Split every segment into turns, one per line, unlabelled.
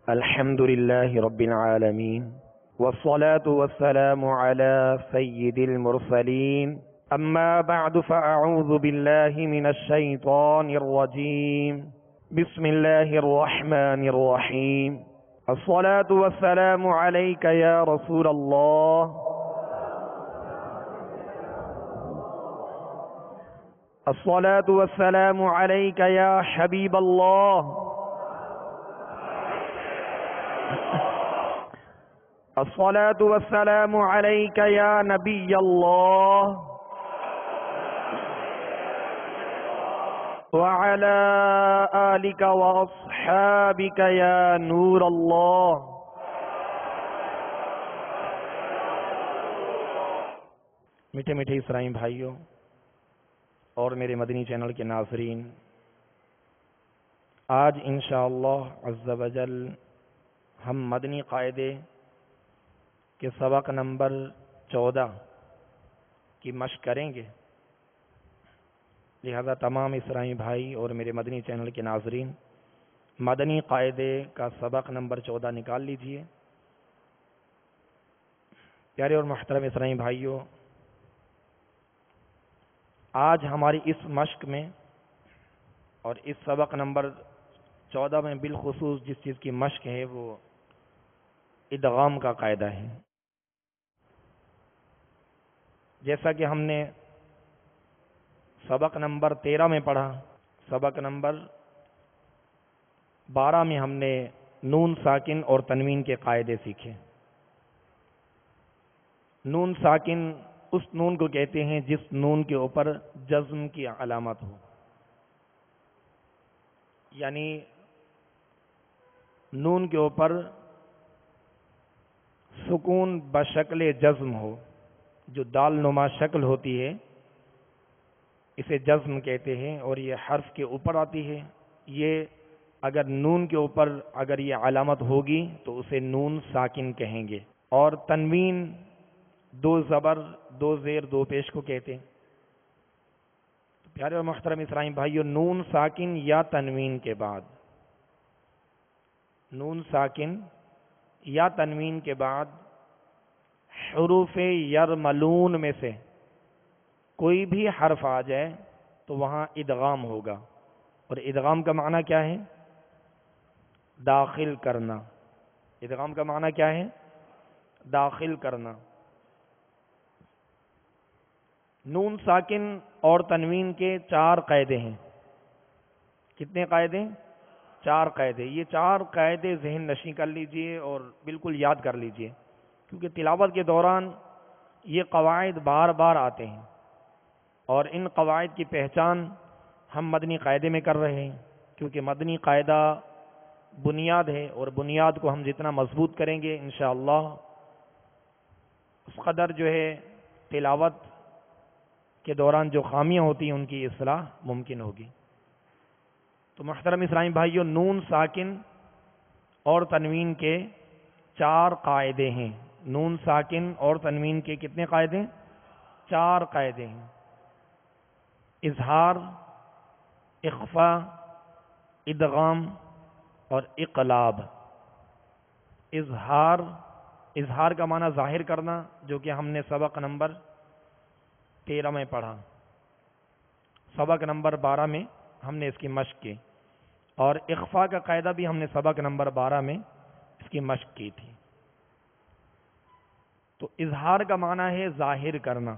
الحمد لله رب العالمين والصلاة والسلام على سيد المرسلين أما بعد فأعوذ بالله من الشيطان الرجيم بسم الله الرحمن الرحيم الصلاة والسلام عليك يا رسول الله الصلاة والسلام عليك يا حبيب الله الصلاة والسلام عليك يا نبي الله وعلى آلك وأصحابك يا نور الله. میٹھے میٹھے اسرائیل بھائیوں اور میرے مدنی چینل کے ناظرین، آج انشاءاللہ عز و جل ہم مدنی قاعدے کے سبق نمبر 14 کی مشق کریں گے. لہذا تمام اسرائیلی بھائی اور میرے مدنی چینل کے ناظرین مدنی قاعدے کا سبق نمبر 14 نکال لیجئے. پیارے اور محترم اسرائیلی بھائیوں، آج ہماری اس مشق میں اور اس سبق نمبر 14 میں بالخصوص جس چیز کی مشق ہے وہ ادغام کا قاعدہ ہے. جیسا کہ ہم نے سبق نمبر 13 میں پڑھا، سبق نمبر 12 میں ہم نے نون ساکن اور تنوین کے قاعدے سیکھے. نون ساکن اس نون کو کہتے ہیں جس نون کے اوپر جزم کی علامت ہو، یعنی نون کے اوپر سکون بشکل جزم ہو. جو دال نما شکل ہوتی ہے اسے جزم کہتے ہیں، اور یہ حرف کے اوپر آتی ہے. یہ اگر نون کے اوپر اگر یہ علامت ہوگی تو اسے نون ساکن کہیں گے. اور تنوین 2 زبر 2 زیر 2 پیش کو کہتے ہیں. پیارے اور محترم اسرائیل بھائیو، نون ساکن یا تنوین کے بعد، نون ساکن یا تنوین کے بعد حروف یرملون میں سے کوئی بھی حرف آ جائے تو وہاں ادغام ہوگا. اور ادغام کا معنی کیا ہے؟ داخل کرنا. ادغام کا معنی کیا ہے؟ داخل کرنا. نون ساکن اور تنوین کے 4 قاعدے ہیں. کتنے قاعدے؟ 4 قاعدے. یہ 4 قاعدے ذہن نشین کر لیجئے اور بالکل یاد کر لیجئے، کیونکہ تلاوت کے دوران یہ قواعد بار بار آتے ہیں اور ان قواعد کی پہچان ہم مدنی قاعدے میں کر رہے ہیں، کیونکہ مدنی قاعدہ بنیاد ہے اور بنیاد کو ہم جتنا مضبوط کریں گے انشاءاللہ اس قدر جو ہے تلاوت کے دوران جو خامیاں ہوتی ہیں ان کی اصلاح ممکن ہوگی. تو محترم اسرائیل بھائیوں، نون ساکن اور تنوین کے 4 قاعدے ہیں. نون ساکن اور تنوین کے کتنے قاعدے؟ 4 قاعدے ہیں. اظہار، اخفا، ادغام اور اقلاب. اظہار کا معنی ظاہر کرنا، جو کہ ہم نے سبق نمبر 13 میں پڑھا. سبق نمبر 12 میں ہم نے اس کی مشق کی، اور اخفا کا قاعدہ بھی ہم نے سبق نمبر 12 میں اس کی مشق کی تھی. تو اظہار کا معنی ہے ظاہر کرنا،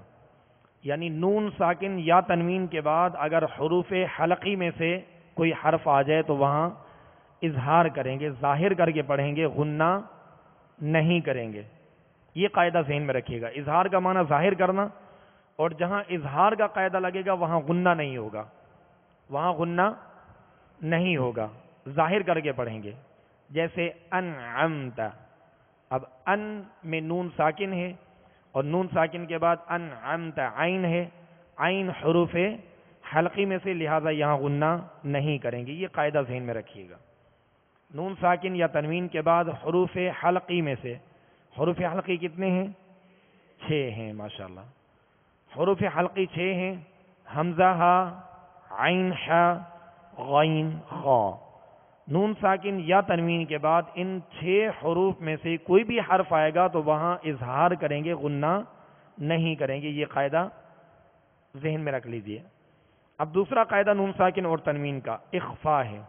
یعنی نون ساکن یا تنوین کے بعد اگر حروف حلقی میں سے کوئی حرف آ جائے تو وہاں اظہار کریں گے، ظاہر کر کے پڑھیں گے، غنہ نہیں کریں گے. یہ قاعدہ ذہن میں رکھیے گا. اظہار کا معنی ظاہر کرنا، اور جہاں اظہار کا قاعدہ لگے گا وہاں غنہ نہیں ہوگا، وہاں غنہ نہیں ہوگا، ظاہر کر کے پڑھیں گے. جیسے انعمت، اب ان میں نون ساکن ہے اور نون ساکن کے بعد انعمت عین ہے، عین حروف حلقی میں سے، لہذا یہاں غنہ نہیں کریں گے. یہ قاعدہ ذہن میں رکھیے گا. نون ساکن یا تنوین کے بعد حروف حلقی میں سے، حروف حلقی کتنے ہیں؟ 6 ہیں. ماشاءاللہ حروف حلقی 6 ہیں. حمزہ ہا، عین حا، غین خا. نون ساکن یا تنوین کے بعد ان 6 حروف میں سے کوئی بھی حرف آئے گا تو وہاں اظہار کریں گے، غنہ نہیں کریں گے. یہ قاعدہ ذہن میں رکھ لیجئے. اب دوسرا قاعدہ نون ساکن اور تنوین کا اخفا ہے.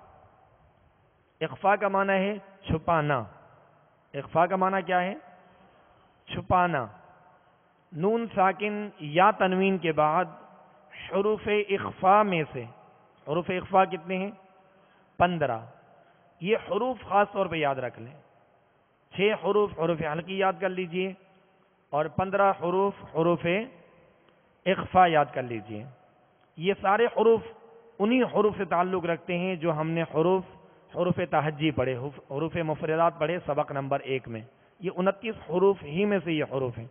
اخفا کا معنی ہے چھپانا. اخفا کا معنی کیا ہے؟ چھپانا. نون ساکن یا تنوین کے بعد حروف اخفا میں سے، حروف اخفا کتنے ہیں؟ 15. یہ حروف خاص طور پہ یاد رکھ لیں. 6 حروف حروف حلقی یاد کر لیجئے اور 15 حروف حروف اخفا یاد کر لیجئے. یہ سارے حروف انہی حروف سے تعلق رکھتے ہیں جو ہم نے حروف تہجی پڑھے، حروف مفردات پڑھے سبق نمبر 1 میں. یہ 29 حروف ہی میں سے یہ حروف ہیں.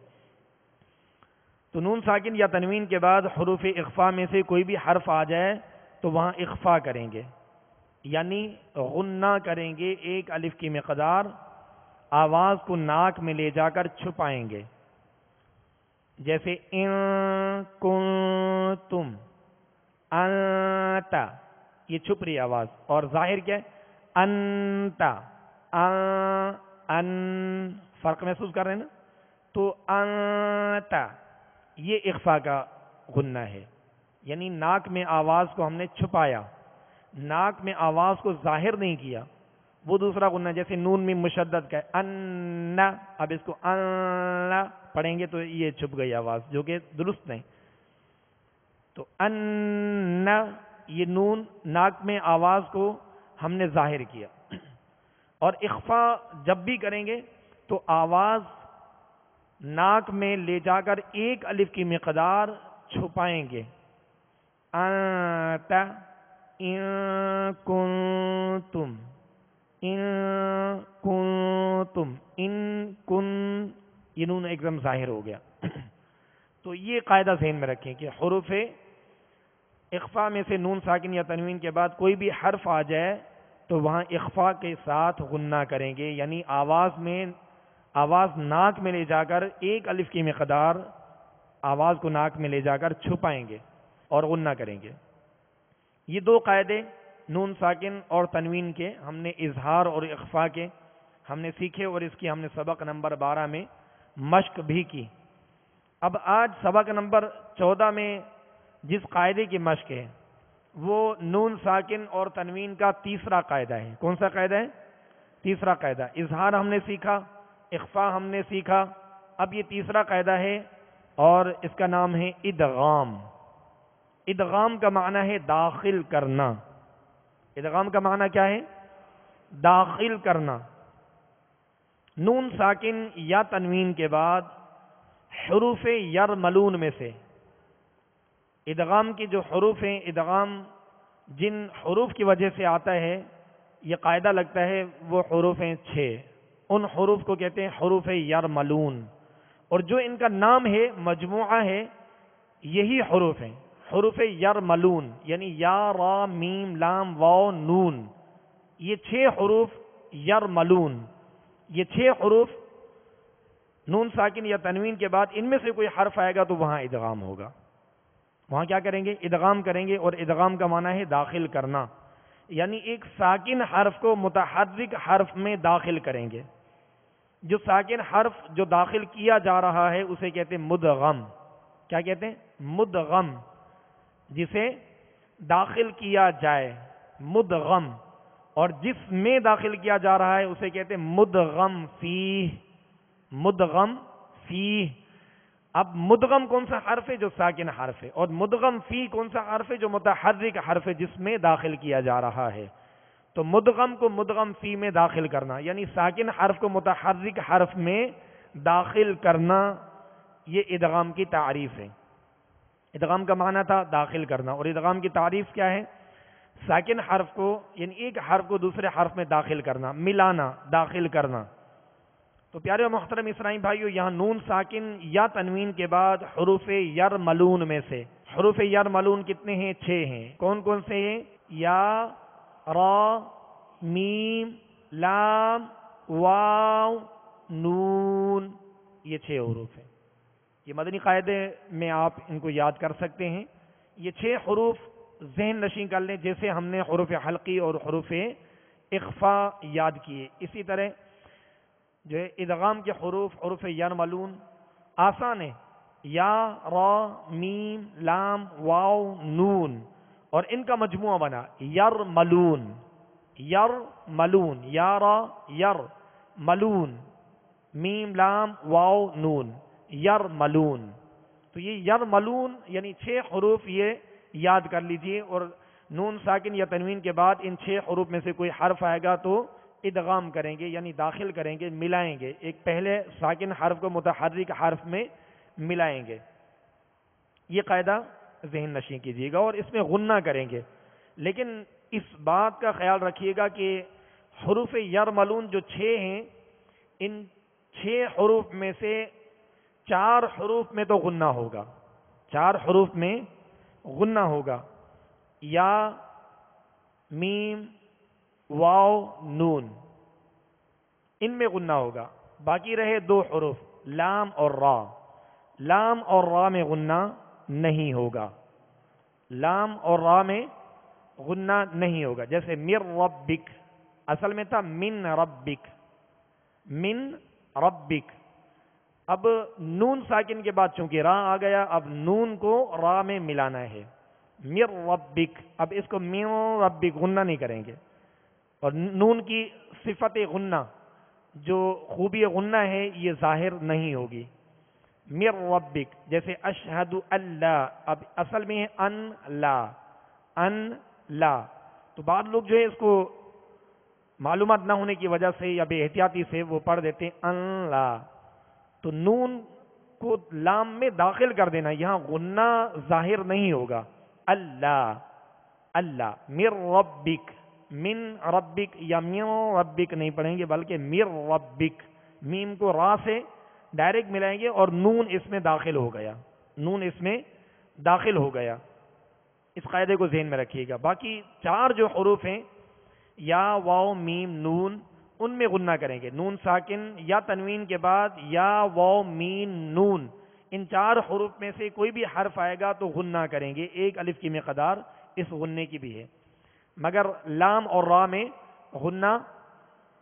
تو نون ساکن یا تنوین کے بعد حروف اخفا میں سے کوئی بھی حرف آ جائے تو وہاں اخفا کریں گے، یعنی غنہ کریں گے. 1 الف کی مقدار آواز کو ناک میں لے جا کر چھپائیں گے. جیسے ان کنتم، انت، یہ چھپ رہی آواز. اور ظاہر کیا ہے؟ انت، ان، فرق محسوس کر رہے ہیں نا؟ تو انت یہ اخفا کا غنہ ہے، یعنی ناک میں آواز کو ہم نے چھپایا، ناک میں آواز کو ظاہر نہیں کیا. وہ دوسرا غنہ جیسے نون میں مشدد کا ہے ان، اب اس کو ان پڑھیں گے تو یہ چھپ گئی آواز جو کہ درست نہیں. تو ان، یہ نون ناک میں آواز کو ہم نے ظاہر کیا. اور اخفا جب بھی کریں گے تو آواز ناک میں لے جا کر 1 الف کی مقدار چھپائیں گے. انت ان کنتم، ان کنتم، ان کن، یہ نون ایک دم ظاہر ہو گیا. تو یہ قاعدہ ذہن میں رکھیں کہ حروف اخفا میں سے نون ساکن یا تنوین کے بعد کوئی بھی حرف آ جائے تو وہاں اخفا کے ساتھ غنہ کریں گے، یعنی آواز ناک میں لے جا کر 1 الف کی مقدار آواز کو ناک میں لے جا کر چھپائیں گے اور غنہ کریں گے. یہ 2 قاعدے نون ساکن اور تنوین کے ہم نے اظہار اور اخفا کے ہم نے سیکھے اور اس کی ہم نے سبق نمبر 12 میں مشق بھی کی. اب آج سبق نمبر 14 میں جس قاعدے کی مشق ہے وہ نون ساکن اور تنوین کا تیسرا قاعدہ ہے. کون سا قاعدہ ہے؟ تیسرا قاعدہ. اظہار ہم نے سیکھا، اخفا ہم نے سیکھا، اب یہ تیسرا قاعدہ ہے اور اس کا نام ہے ادغام. ادغام کا معنی ہے داخل کرنا. ادغام کا معنی کیا ہے؟ داخل کرنا. نون ساکن یا تنوین کے بعد حروف یرملون میں سے ادغام کی جو حروف ہیں، ادغام جن حروف کی وجہ سے آتا ہے یہ قاعدہ لگتا ہے وہ حروف ہیں 6. ان حروف کو کہتے ہیں حروف یرملون، اور جو ان کا نام ہے مجموعہ ہے یہی حروف ہیں، حروف یرملون، یعنی یا را میم لام واو نون. یہ 6 حروف یرملون، یہ 6 حروف نون ساکن یا تنوین کے بعد ان میں سے کوئی حرف آئے گا تو وہاں ادغام ہوگا. وہاں کیا کریں گے؟ ادغام کریں گے. اور ادغام کا معنی ہے داخل کرنا، یعنی ایک ساکن حرف کو متحرک حرف میں داخل کریں گے. جو ساکن حرف جو داخل کیا جا رہا ہے اسے کہتے ہیں مدغم. کیا کہتے ہیں؟ مدغم. جسے داخل کیا جائے مدغم، اور جس میں داخل کیا جا رہا ہے اسے کہتے ہیں مدغم فیہ. مدغم فیہ. اب مدغم کون سا حرف ہے؟ جو ساکن حرف ہے. اور مدغم فی کون سا حرف ہے؟ جو متحرک حرف ہے جس میں داخل کیا جا رہا ہے. تو مدغم کو مدغم فی میں داخل کرنا، یعنی ساکن حرف کو متحرک حرف میں داخل کرنا، یہ ادغام کی تعریف ہے. ادغام کا معنی تھا داخل کرنا، اور ادغام کی تعریف کیا ہے؟ ساکن حرف کو، یعنی ایک حرف کو دوسرے حرف میں داخل کرنا، ملانا، داخل کرنا. تو پیارے و محترم اسرائیل بھائیو، یہاں نون ساکن یا تنوین کے بعد حروف یرملون میں سے حروف یرملون کتنے ہیں؟ 6 ہیں. کون کون سے ہیں؟ یا، را، میم، لام، واو، نون. یہ 6 حروف ہیں. یہ مدنی قاعدے میں آپ ان کو یاد کر سکتے ہیں. یہ 6 حروف ذہن نشین کر لیں، جیسے ہم نے حروف حلقی اور حروف اخفا یاد کیے. اسی طرح جو ہے ادغام کے حروف حروف یرملون آسان ہے، یا را میم لام واو نون، اور ان کا مجموعہ بنا یرملون. یرملون، یا را یر ملون میم لام واو نون یرملون. تو یہ یرملون یعنی 6 حروف یہ یاد کر لیجئے، اور نون ساکن یا تنوین کے بعد ان 6 حروف میں سے کوئی حرف آئے گا تو ادغام کریں گے، یعنی داخل کریں گے، ملائیں گے، ایک پہلے ساکن حرف کو متحرک حرف میں ملائیں گے. یہ قاعدہ ذہن نشین کیجیے گا، اور اس میں غنہ کریں گے. لیکن اس بات کا خیال رکھیے گا کہ حروف یرملون جو 6 ہیں، ان 6 حروف میں سے 4 حروف میں تو غنہ ہوگا، 4 حروف میں غنہ ہوگا، یا میم واو نون، ان میں غنہ ہوگا. باقی رہے 2 حروف لام اور را. لام اور را میں غنہ نہیں ہوگا، لام اور را میں غنہ نہیں ہوگا. جیسے مر ربک، اصل میں تھا من ربک، من ربک. اب نون ساکن کے بعد چونکہ را آ گیا، اب نون کو را میں ملانا ہے. مر ربک، اب اس کو من ربک غنہ نہیں کریں گے، اور نون کی صفت غنہ جو خوبی غنہ ہے یہ ظاہر نہیں ہوگی. مر ربک، جیسے اشہد اللہ، اب اصل میں ہے ان لا، ان لا. تو بعض لوگ جو ہے اس کو معلومات نہ ہونے کی وجہ سے یا بے احتیاطی سے وہ پڑھ دیتے ہیں ان لا. تو نون کو لام میں داخل کر دینا، یہاں غنہ ظاہر نہیں ہوگا. اللہ، اللہ. مر ربک، من ربک یا من ربک نہیں پڑھیں گے، بلکہ مر ربک. میم کو را سے ڈائریکٹ ملائیں گے اور نون اس میں داخل ہو گیا، نون اس میں داخل ہو گیا. اس قاعدے کو ذہن میں رکھیے گا. باقی 4 جو حروف ہیں یا واو میم نون، ان میں غنہ کریں گے. نون ساکن یا تنوین کے بعد یا واو میم نون، ان 4 حروف میں سے کوئی بھی حرف آئے گا تو غنہ کریں گے. 1 الف کی مقدار اس غنے کی بھی ہے، مگر لام اور را میں غنہ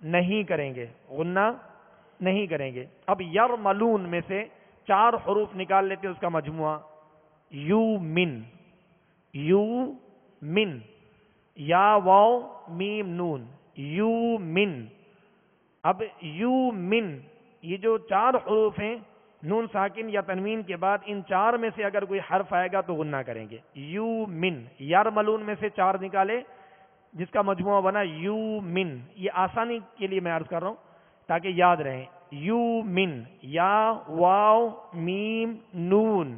نہیں کریں گے، غنہ نہیں کریں گے. اب یرملون میں سے 4 حروف نکال لیتے ہیں، اس کا مجموعہ یو من. یو من، یا واو میم نون یو من. اب یو من، یہ جو 4 حروف ہیں نون ساکن یا تنوین کے بعد، ان 4 میں سے اگر کوئی حرف آئے گا تو غنہ کریں گے. یو من، یرملون میں سے 4 نکالے جس کا مجموعہ بنا یو من. یہ آسانی کے لیے میں عرض کر رہا ہوں تاکہ یاد رہیں. یو من، یا واو میم نون،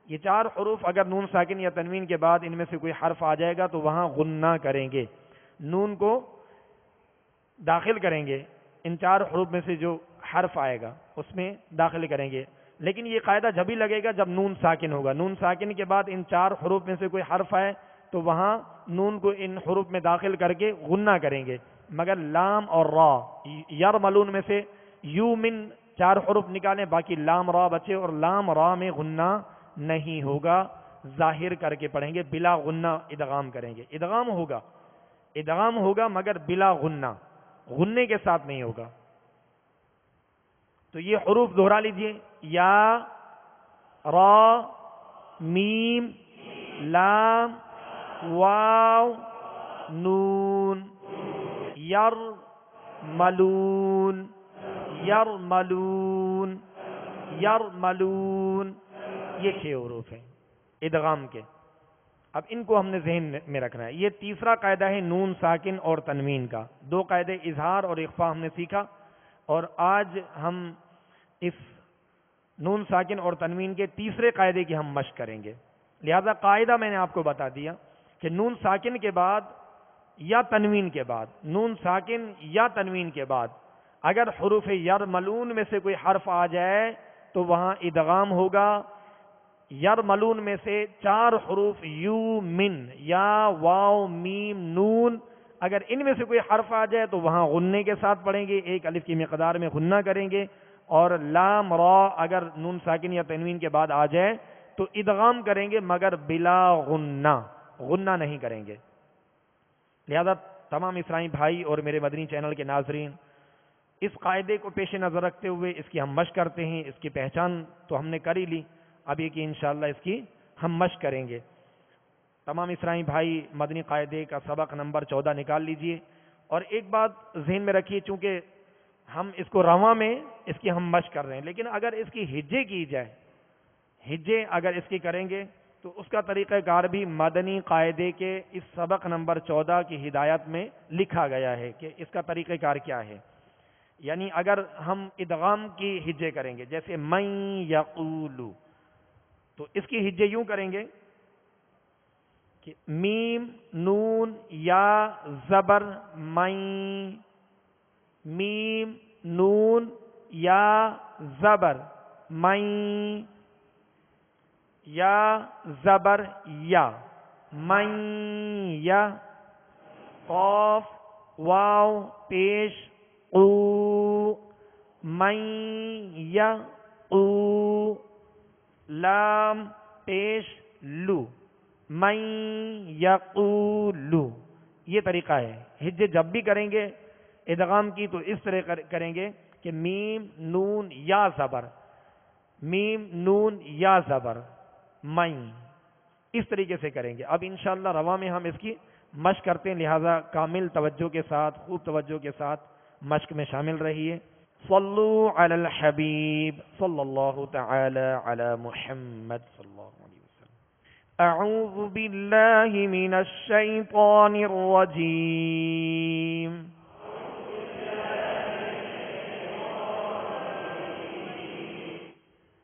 یہ 4 حروف اگر نون ساکن یا تنوین کے بعد ان میں سے کوئی حرف آ جائے گا تو وہاں غنہ کریں گے، نون کو داخل کریں گے. ان 4 حروف میں سے جو حرف آئے گا اس میں داخل کریں گے. لیکن یہ قاعدہ جب ہی لگے گا جب نون ساکن ہوگا. نون ساکن کے بعد ان 4 حروف میں سے کوئی حرف آئے تو وہاں نون کو ان حروف میں داخل کر کے غنہ کریں گے. مگر لام اور را، یرملون میں سے یو من 4 حروف نکالیں، باقی لام را بچے، اور لام را میں غنہ نہیں ہوگا، ظاہر کر کے پڑھیں گے، بلا غنہ ادغام کریں گے. ادغام ہوگا، ادغام ہوگا مگر بلا غنہ، غنے کے ساتھ نہیں ہوگا. تو یہ حروف دہرا لیجئے: یا را میم لام واو نون. یرملون، یرملون، یرملون. یہ 6 حروف ہیں ادغام کے. اب ان کو ہم نے ذہن میں رکھنا ہے. یہ تیسرا قاعدہ ہے نون ساکن اور تنوین کا. 2 قاعدے اظہار اور اخفا ہم نے سیکھا، اور آج ہم اس نون ساکن اور تنوین کے تیسرے قاعدے کی ہم مشق کریں گے. لہذا قاعدہ میں نے آپ کو بتا دیا کہ نون ساکن کے بعد یا تنوین کے بعد، نون ساکن یا تنوین کے بعد اگر حروف یرملون میں سے کوئی حرف آ جائے تو وہاں ادغام ہوگا. یرملون میں سے 4 حروف یو من، یا واو میم نون، اگر ان میں سے کوئی حرف آ جائے تو وہاں غنے کے ساتھ پڑھیں گے، 1 الف کی مقدار میں غنہ کریں گے. اور لام را اگر نون ساکن یا تنوین کے بعد آ جائے تو ادغام کریں گے مگر بلا غنہ، غنہ نہیں کریں گے. لہذا تمام اسلامی بھائی اور میرے مدنی چینل کے ناظرین، اس قاعدے کو پیش نظر رکھتے ہوئے اس کی ہم مشق کرتے ہیں. اس کی پہچان تو ہم نے کر ہی لی، اب یہ کہ انشاءاللہ اس کی ہم مشق کریں گے. تمام اسلامی بھائی مدنی قاعدے کا سبق نمبر 14 نکال لیجئے. اور ایک بات ذہن میں رکھیے، چونکہ ہم اس کو رواں میں اس کی ہم مشق کر رہے ہیں، لیکن اگر اس کی ہجے کی جائے، ہجے اگر اس کی کریں گے تو اس کا طریقہ کار بھی مدنی قاعدے کے اس سبق نمبر 14 کی ہدایت میں لکھا گیا ہے کہ اس کا طریقہ کار کیا ہے. یعنی اگر ہم ادغام کی ہجے کریں گے، جیسے من یقولو، تو اس کی ہجے یوں کریں گے کہ میم نون یا زبر من، میم نون یا زبر من، یا زبر یا، من یا، قاف واو پیش قو، من یا قو، لام پیش لو، من یقولو. یہ طریقہ ہے. ہجے جب بھی کریں گے ادغام کی تو اس طرح کریں گے کہ میم نون یا زبر، میم نون یا زبر من، اس طریقے سے کریں گے. اب انشاءاللہ رواں میں ہم اس کی مشق کرتے ہیں، لہذا کامل توجہ کے ساتھ، خوب توجہ کے ساتھ مشق میں شامل رہیے. صلو علی الحبیب صلی اللہ تعالی علی محمد صلی اللہ علیہ وسلم. اعوذ باللہ من الشیطان الرجیم.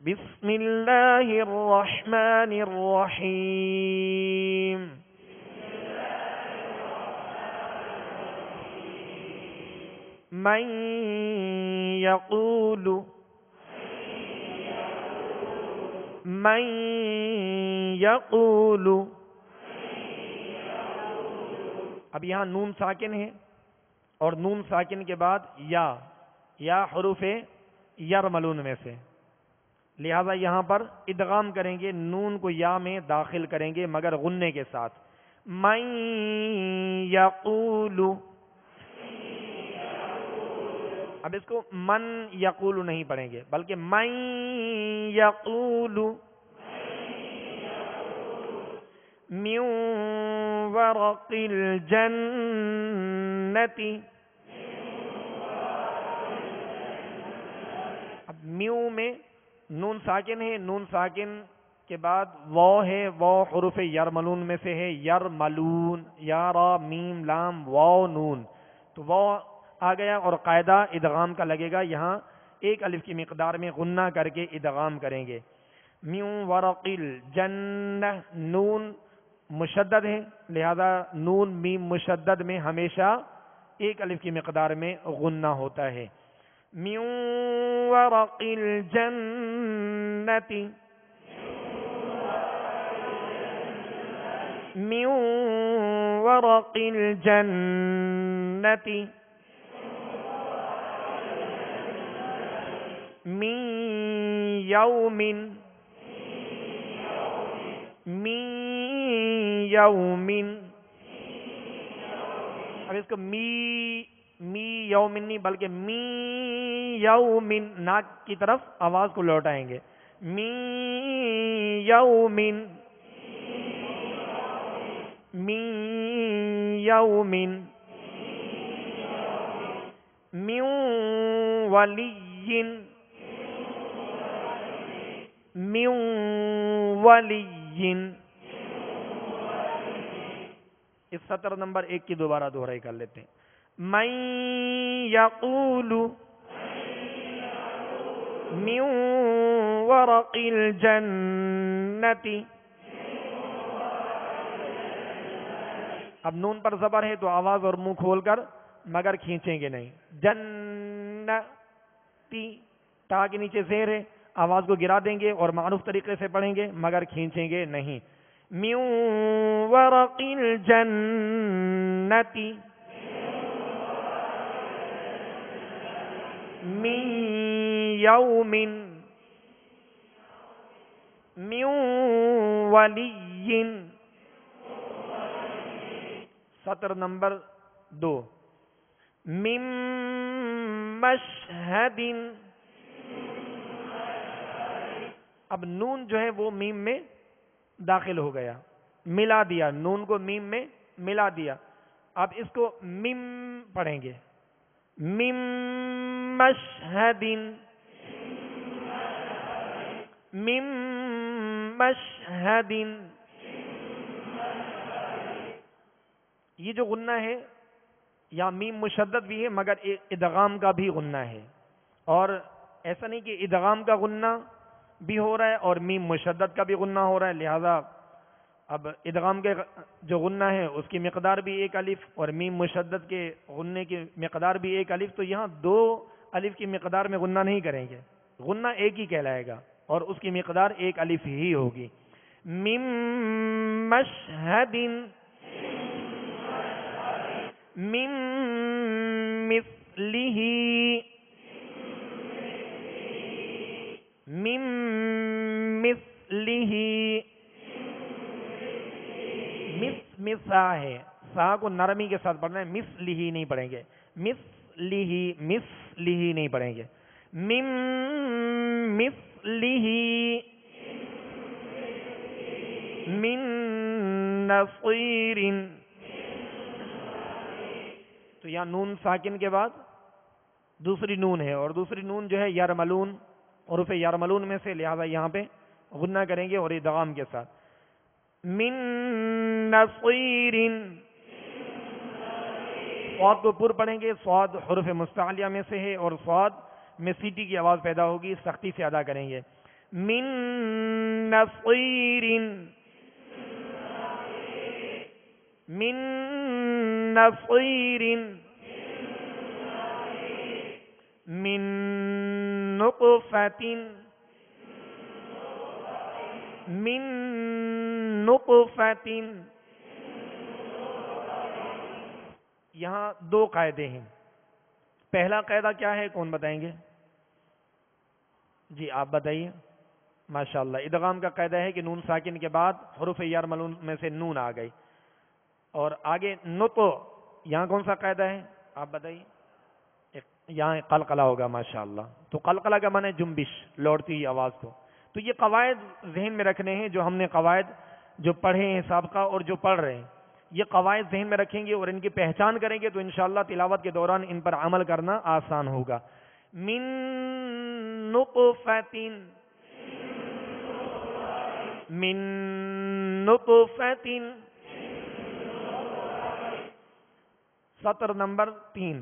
بسم اللہ الرحمن الرحیم. من یقول، من یقول. اب یہاں نون ساکن ہے اور نون ساکن کے بعد یا حروف یرملون میں سے، لہذا یہاں پر ادغام کریں گے، نون کو یا میں داخل کریں گے مگر غننے کے ساتھ. من یقول. اب اس کو من یقول نہیں پڑھیں گے بلکہ من یقول. من ورق الجنت. اب میو میں نون ساکن ہے، نون ساکن کے بعد واو ہے، واو حروف یرملون میں سے ہے، یرملون، یا را میم لام واو نون، تو واو آ گیا اور قاعدہ ادغام کا لگے گا. یہاں ایک الف کی مقدار میں غنہ کر کے ادغام کریں گے. من ورق الجنہ، نون مشدد ہے لہذا نون میم مشدد میں ہمیشہ ایک الف کی مقدار میں غنہ ہوتا ہے. من ورق الجنت، من ورق الجنت، من یوم، من یوم. اب اس کو می یومن نہیں بلکہ می یومن، ناک کی طرف آواز کو لوٹائیں گے. می یومن، می یومن. من ولی، من ولی. اس سطر نمبر 1 کی دوبارہ دوہرائی کر لیتے ہیں. من یقول، من ورق الجنت. اب نون پر زبر ہے تو آواز اور منہ کھول کر مگر کھینچیں گے نہیں. جنتی، تا کے نیچے زیر ہے، آواز کو گرا دیں گے اور معروف طریقے سے پڑھیں گے مگر کھینچیں گے نہیں. من ورق الجنت، من یوم، من ولی. سطر نمبر دو. من مشہد. اب نون جو ہے وہ میم میں داخل ہو گیا, ملا دیا, نون کو میم میں ملا دیا. اب اس کو میم پڑھیں گے, میم مشہد, میم مشہد. یہ جو غنہ ہے یا میم مشدد بھی ہے مگر ادغام کا بھی غنہ ہے, اور ایسا نہیں کہ ادغام کا غنہ بھی ہو رہا ہے اور میم مشدد کا بھی غنہ ہو رہا ہے. لہذا اب ادغام کے جو غنہ ہے اس کی مقدار بھی ایک الف اور میم مشدد کے غنے کی مقدار بھی ایک الف, تو یہاں دو الف کی مقدار میں غنہ نہیں کریں گے, غنہ ایک ہی کہلائے گا اور اس کی مقدار ایک الف ہی ہوگی. میم مشہد, من مثلہ, من مثلہ. مسا ہے, سا کو نرمی کے ساتھ پڑھنا ہے, مثلہ نہیں پڑھیں گے, مثلہ مثلہ نہیں پڑھیں گے. من مثلہ من نصیر. تو یہاں نون ساکن کے بعد دوسری نون ہے, اور دوسری نون جو ہے یرملون, حروف یرملون میں سے, لہذا یہاں پہ غنہ کریں گے اور ادغام کے ساتھ. من نصیر. صاد کو پر پڑھیں گے, صاد حروف مستعلیہ میں سے ہے اور صاد میں سیٹی کی آواز پیدا ہوگی, سختی سے ادا کریں گے. من نصیر, من نصیر, من نطفۃ, من نطفۃ. یہاں دو قاعدے ہیں. پہلا قاعدہ کیا ہے, کون بتائیں گے؟ جی آپ بتائیے. ماشاءاللہ, ادغام کا قاعدہ ہے کہ نون ساکن کے بعد حروف یرملون میں سے نون آ گئی, اور آگے نطو, یہاں کون سا قاعدہ ہے آپ بتائیے؟ یہاں قلقلہ ہوگا. ماشاءاللہ, تو قلقلہ کا معنی جنبش, لوٹتی ہوئی آواز کو. تو یہ قواعد ذہن میں رکھنے ہیں, جو ہم نے قواعد جو پڑھے ہیں سابقہ اور جو پڑھ رہے ہیں, یہ قواعد ذہن میں رکھیں گے اور ان کی پہچان کریں گے تو انشاءاللہ تلاوت کے دوران ان پر عمل کرنا آسان ہوگا. من نطفۃ, من نطفۃ. سطر نمبر 3.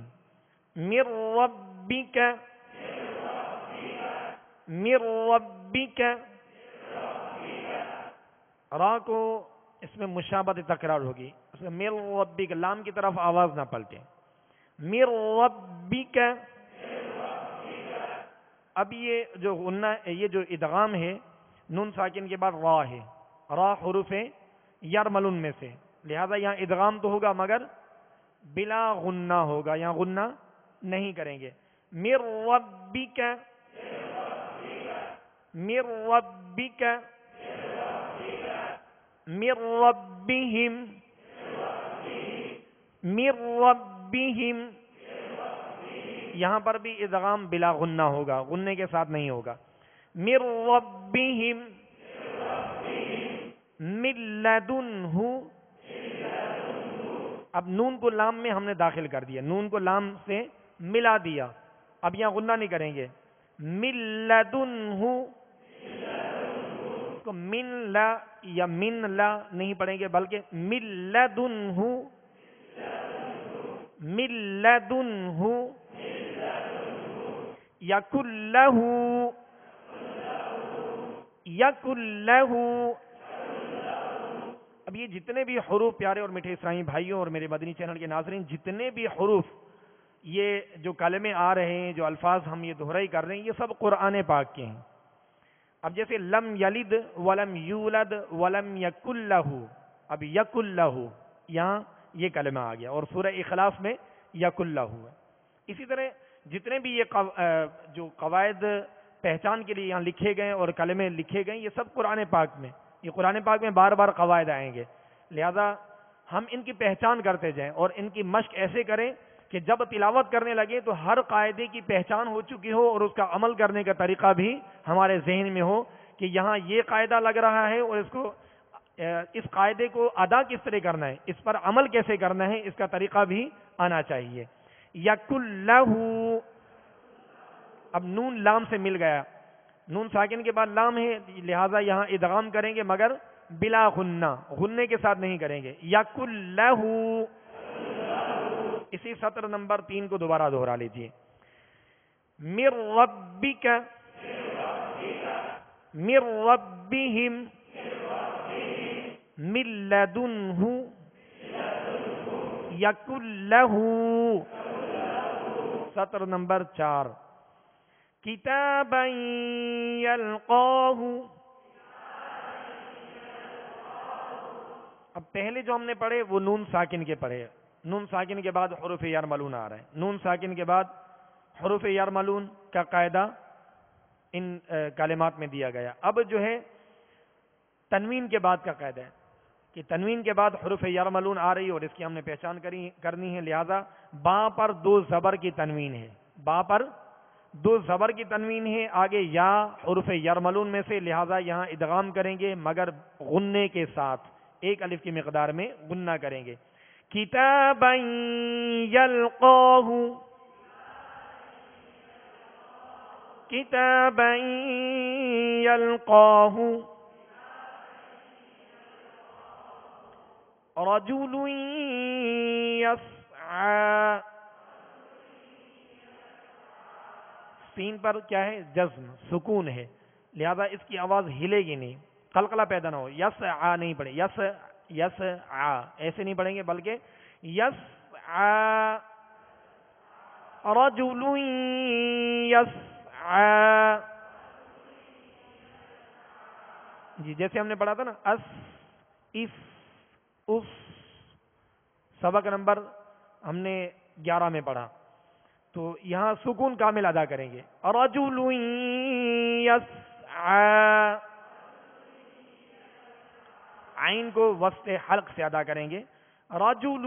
من ربک, من ربک. را کو اس میں مشابہت تکرار ہوگی, اس میں من ربک, لام کی طرف آواز نہ پلٹے. من ربک. اب یہ جو غنہ, یہ جو ادغام ہے نون ساکن کے بعد را ہے, را حروف یرملون میں سے, لہذا یہاں ادغام تو ہوگا مگر بلا غنہ ہوگا, یہاں غنہ نہیں کریں گے. من ربک, من ربک, من ربہم, من ربہم. یہاں پر بھی ادغام بلا غنہ ہوگا, غنے کے ساتھ نہیں ہوگا. من ربہم, من لدنہ. اب نون کو لام میں ہم نے داخل کر دیا, نون کو لام سے ملا دیا, اب یہاں غنہ نہیں کریں گے. من لدنہ, اس کو من لا یا من لا نہیں پڑھیں گے بلکہ من لدنہ, من لدنہ. یکن لہ, یکن لہ. اب یہ جتنے بھی حروف پیارے اور میٹھے اسلامی بھائیوں اور میرے مدنی چینل کے ناظرین, جتنے بھی حروف یہ جو کلمے آ رہے ہیں, جو الفاظ ہم یہ دہرائی کر رہے ہیں, یہ سب قرآن پاک کے ہیں. اب جیسے لم یلد ولم یولد ولم یکن لہ, اب یکن لہ یہاں یہ کلمہ آ گیا, اور سورہ اخلاص میں یکن لہ ہے. اسی طرح جتنے بھی یہ جو قواعد پہچان کے لیے یہاں لکھے گئے اور کلمے لکھے گئے, یہ سب قرآن پاک میں, یہ قرآن پاک میں بار بار قواعد آئیں گے. لہذا ہم ان کی پہچان کرتے جائیں اور ان کی مشق ایسے کریں کہ جب تلاوت کرنے لگے تو ہر قاعدے کی پہچان ہو چکی ہو اور اس کا عمل کرنے کا طریقہ بھی ہمارے ذہن میں ہو کہ یہاں یہ قاعدہ لگ رہا ہے اور اس قاعدے کو ادا کس طرح کرنا ہے، اس پر عمل کیسے کرنا ہے، اس کا طریقہ بھی آنا چاہیے. یکلہ، اب نون لام سے مل گیا، نون ساکن کے بعد لام ہے لہذا یہاں ادغام کریں گے مگر بلا غنہ، غننے کے ساتھ نہیں کریں گے. یکلہ، اسی سطر نمبر 3 کو دوبارہ دہرا لیجیے. من ربک، من ربہم، من لدنہ، یکلہ، سطر نمبر 4. کتابا یلقاہ، اب پہلے جو ہم نے پڑھے وہ نون ساکن کے پڑھے، نون ساکن کے بعد حروف یرملون آ رہے ہیں. نون ساکن کے بعد حروف یرملون کا قاعدہ ان کلمات میں دیا گیا. اب جو ہے تنوین کے بعد کا قاعدہ ہے کہ تنوین کے بعد حروف یرملون آ رہی اور اس کی ہم نے پہچان کرنی ہے. لہذا با پر 2 زبر کی تنوین ہے، با پر 2 زبر کی تنوین ہے، آگے یا حروف یرملون میں سے، لہذا یہاں ادغام کریں گے مگر غننے کے ساتھ، 1 الف کی مقدار میں غنہ کریں گے. کتابا یلقاہ، کتابا یلقاہ، رجل یسعى، سین پر کیا ہے؟ جزم، سکون ہے، لہذا اس کی آواز ہلے گی نہیں، قلقلہ پیدا نہ ہو. یسعى نہیں پڑھیں، یسعى ایسے نہیں پڑھیں گے بلکہ یسعى، رجل یسعى. جی جیسے ہم نے پڑھا تھا نا، اس، اس، اس، سبق نمبر ہم نے 11 میں پڑھا، تو یہاں سکون کامل ادا کریں گے. رجل یسعى، عین کو وسط حلق سے ادا کریں گے. رجل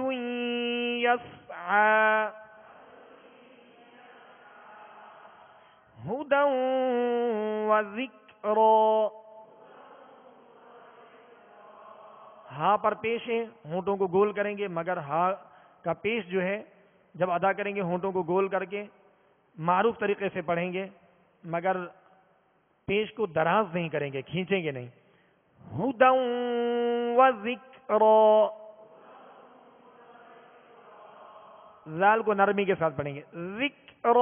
یسعى، ہدی وذکر، ہاں پر پیش ہے، ہونٹوں کو گول کریں گے مگر ہاں کا پیش جو ہے جب ادا کریں گے ہونٹوں کو گول کر کے معروف طریقے سے پڑھیں گے مگر پیش کو دراز نہیں کریں گے، کھینچیں گے نہیں. ہدی وذکر، زال کو نرمی کے ساتھ پڑھیں گے. ذکر،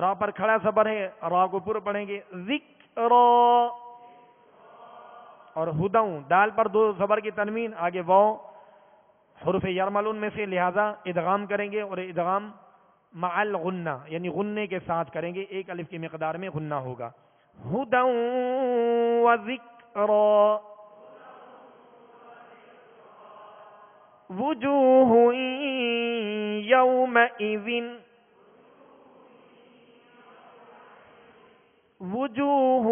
را پر کھڑا زبر ہے، را کو پورا پڑھیں گے. ذکر، اور ہدوں، دال پر 2 زبر کی تنوین، آگے واو حروف یرملون میں سے، لہذا ادغام کریں گے اور ادغام مع الغنہ یعنی غننے کے ساتھ کریں گے، 1 الف کی مقدار میں غنہ ہوگا. ہدی وذکر، وجوہ یومئذ، وجوہ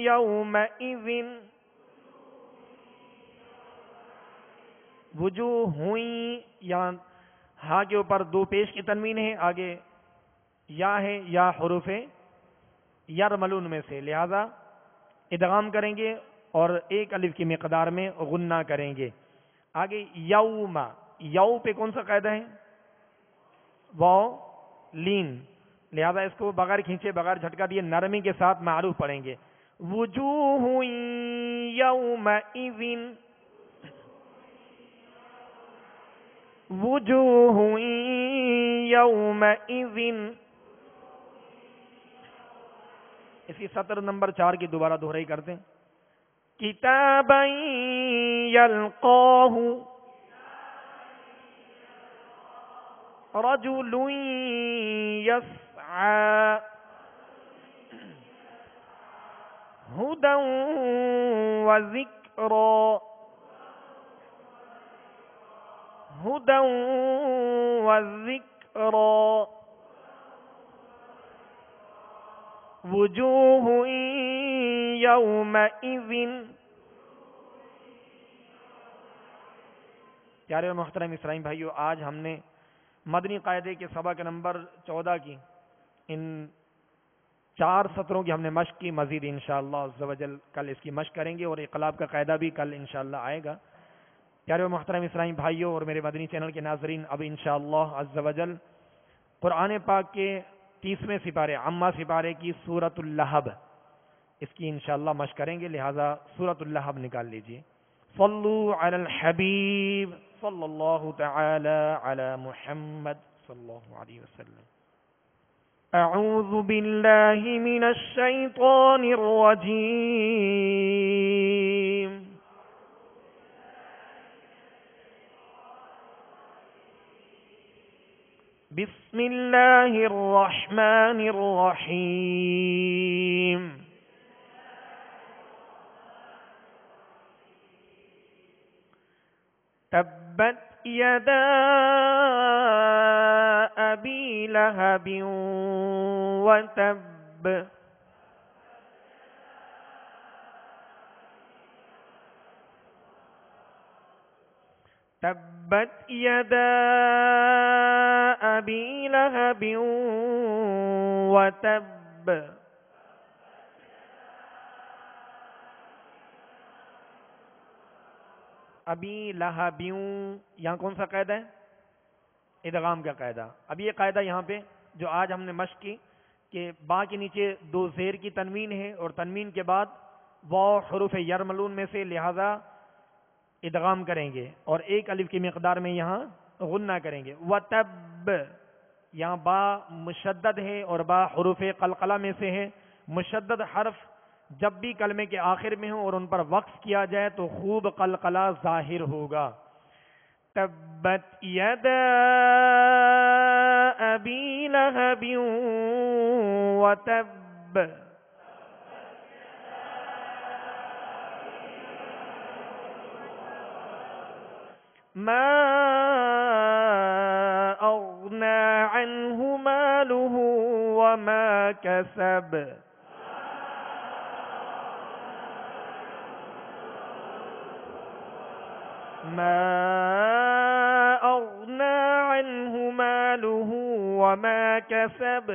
یومئذ، وجوہ، یہاں ہاں کے اوپر 2 پیش کی تنوین ہے، آگے یا ہے، یا حروف یرملون میں سے، لہذا ادغام کریں گے اور 1 الف کی مقدار میں غنہ کریں گے. آگے یوم، یو پہ کون سا قاعدہ ہے؟ واو لین، لہذا اس کو بغیر کھینچے بغیر جھٹکا دیے نرمی کے ساتھ معروف پڑھیں گے. وجوہ یومئذ، وجوہ یومئذ. اسی سطر نمبر 4 کی دوبارہ دہرائی کرتے ہیں. کتابا یلقاہ، رجل یسعى، ہدی وذکر، ہدی وذکر، وجوہ یومئذ، پیارے اور محترم اسلام بھائیو، آج ہم نے مدنی قاعدے کے سبق نمبر 14 کی ان 4 سطروں کی ہم نے مشق کی. مزید انشاءاللہ عز و جل کل اس کی مشق کریں گے اور انقلاب کا قاعدہ بھی کل انشاءاللہ آئے گا. پیارے اور محترم اسلامی بھائیوں اور میرے مدنی چینل کے ناظرین، اب انشاءاللہ عز و جل قرآن پاک کے 30ویں سپارے عامہ سپارے کی سورۃ اللہب اس کی انشاءاللہ مشق کریں گے، لہٰذا سورۃ اللہب نکال لیجئے. صلو علی الحبیب صلی اللہ تعالی علی محمد صلی اللہ علیہ وسلم. اعوذ باللہ من الشیطان الرجیم. بسم اللہ الرحمن الرحیم. تبت یدا ابی لہب وتب. تبت یدا ابی لہب وتب. ابی لہبیوں، یہاں کون سا قاعدہ ہے؟ ادغام کا قاعدہ. اب یہ قاعدہ یہاں پہ جو آج ہم نے مشق کی کہ با کے نیچے 2 زیر کی تنوین ہے اور تنوین کے بعد واو حروف یرملون میں سے، لہذا ادغام کریں گے اور 1 الف کی مقدار میں یہاں غنہ کریں گے. وتب، یہاں با مشدد ہے اور با حروف قلقلہ میں سے ہے. مشدد حرف جب بھی کلمے کے آخر میں ہو اور ان پر وقف کیا جائے تو خوب قلقلہ ظاہر ہوگا. تبت یدا ابی لہب وتب. ما اغنى عنه ماله وما كسب. ما اغنى عنه ماله وما كسب.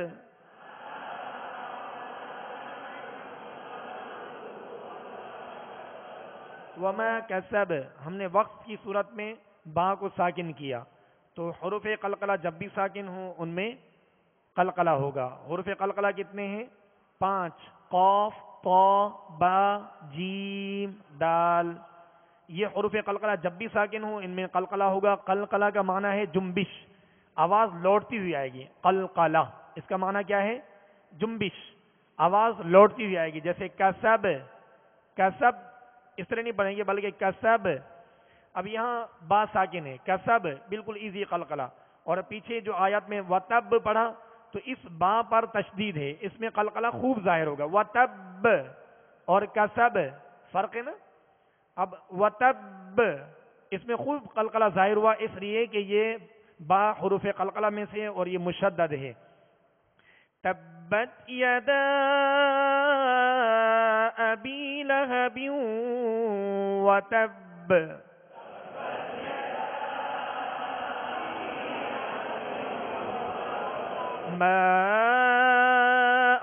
وما كسب ہم نے وقت کی صورت میں با کو ساکن کیا تو حروف قلقلہ جب بھی ساکن ہوں ان میں قلقلہ ہوگا. حروف قلقلہ کتنے ہیں؟ 5: قاف، طا، با، جیم، دال. یہ حروف قلقلہ جب بھی ساکن ہوں ان میں قلقلہ ہوگا. قلقلہ کا معنی ہے جنبش، آواز لوٹتی ہوئی آئے گی. قلقلہ اس کا معنی کیا ہے؟ جنبش، آواز لوٹتی ہوئی آئے گی. جیسے کسب، کسب اس طرح نہیں پڑھیں گے بلکہ کسب. اب یہاں با ساکن ہے، کسب بالکل ایزی قلقلہ. اور پیچھے جو آیات میں وتب پڑھا تو اس با پر تشدید ہے، اس میں قلقلہ خوب ظاہر ہوگا. وتب اور کسب فرق ہے نا. اب وتب اس میں خوب قلقلہ ظاہر ہوا اس لیے کہ یہ با حروف قلقلہ میں سے اور یہ مشدد ہے. تبت یدا ابی لہب وتب. ما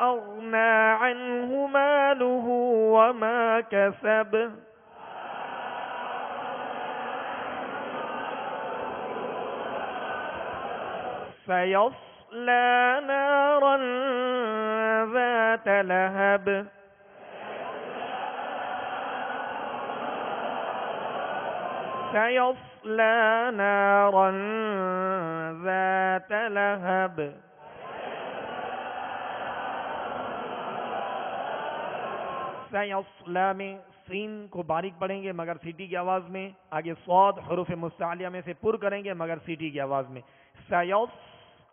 اغنى عنه ماله وما كسب. سيصلى نارا ذات لهب. سيصلى نارا ذات لهب. سيصلى میں سین کو باریک پڑھیں گے مگر سیٹی کی آواز میں. آگے صاد حروف مستعلیہ میں سے پر کریں گے مگر سیٹی کی آواز میں.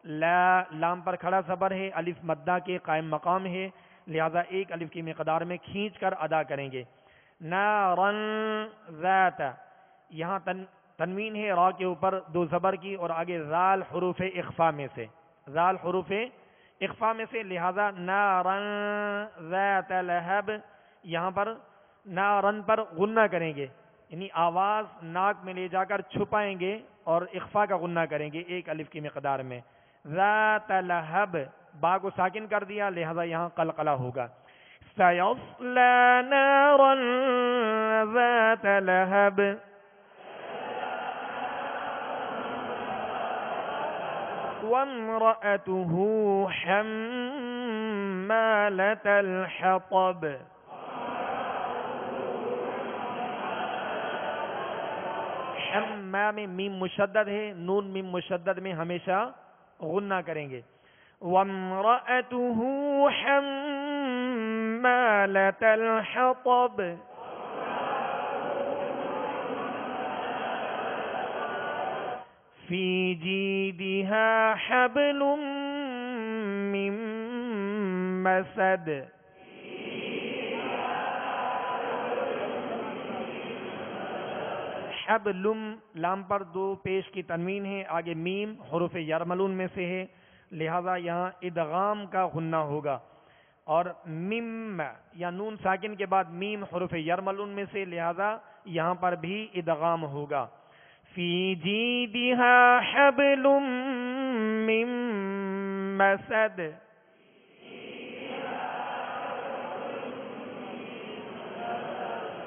لا لام پر کھڑا زبر ہے، الف مدہ کے قائم مقام ہے، لہذا 1 الف کی مقدار میں کھینچ کر ادا کریں گے. نارن ذات، یہاں تنوین ہے را کے اوپر 2 زبر کی اور آگے ذال حروف اخفا میں سے، ذال حروف اخفا میں سے، لہذا نارن ذات لہب. یہاں پر نارن پر غنہ کریں گے یعنی آواز ناک میں لے جا کر چھپائیں گے اور اخفا کا غنہ کریں گے ایک الف کی مقدار میں. ذات لہب، با کو ساکن کر دیا لہذا یہاں قلقلہ ہوگا. سیصلی نارا ذات لہب، وامرأته حمالة الحطب. حما میں میم مشدد ہے، نون میم مشدد میں ہمیشہ غنہ کریں گے. وامرأته حمالة الحطب، فی جیدها حبل من مسد. حبلم لام پر دو پیش کی تنوین ہے، آگے میم حروف یرملون میں سے ہے لہذا یہاں ادغام کا غنہ ہوگا. اور مم یا نون ساکن کے بعد میم حروف یرملون میں سے لہذا یہاں پر بھی ادغام ہوگا. فی جیدها حبل من مسد،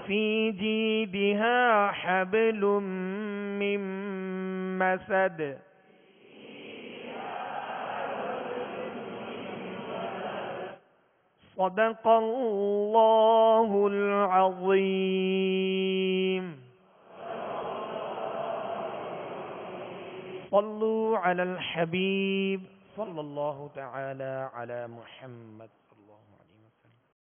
فی جیدها حبل من مسد. صدق اللہ العظیم. صلوا علی الحبیب صلی اللہ تعالی علی محمد.